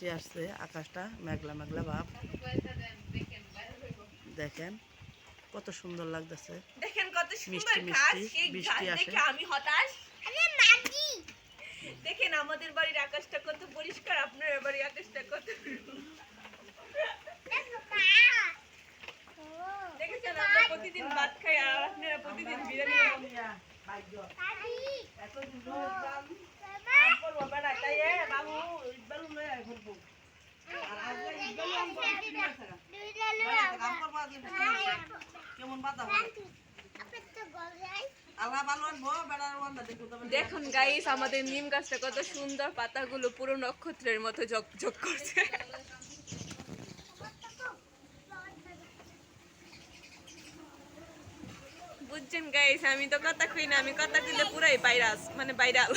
বৃষ্টি আসছে, আকাশটা মেঘলা মেঘলা ভাব। দেখেন কত সুন্দর লাগতেছে, দেখেন কত সুন্দর মিষ্টি ঘাস, মিষ্টি সেই বৃষ্টি ঘাস আসে। দেখে আমি হতাশ। দেখেন আমাদের বাড়ির আকাশটা কত পরিষ্কার, আপনার বাড়ির আকাশটা কত দেখেছেন, আমরা প্রতিদিন ভাত খাই আর আপনারা প্রতিদিন বিরিয়ানি দেখুন গাইস, আমাদের নিম গাছটা কত সুন্দর, পাতাগুলো পুরো নক্ষত্রের মতো ঝকঝক করছে। বুঝছেন গাইস, আমি তো কথা কই না, আমি কথা কইলে পুরাই ভাইরাস, মানে ভাইরাল।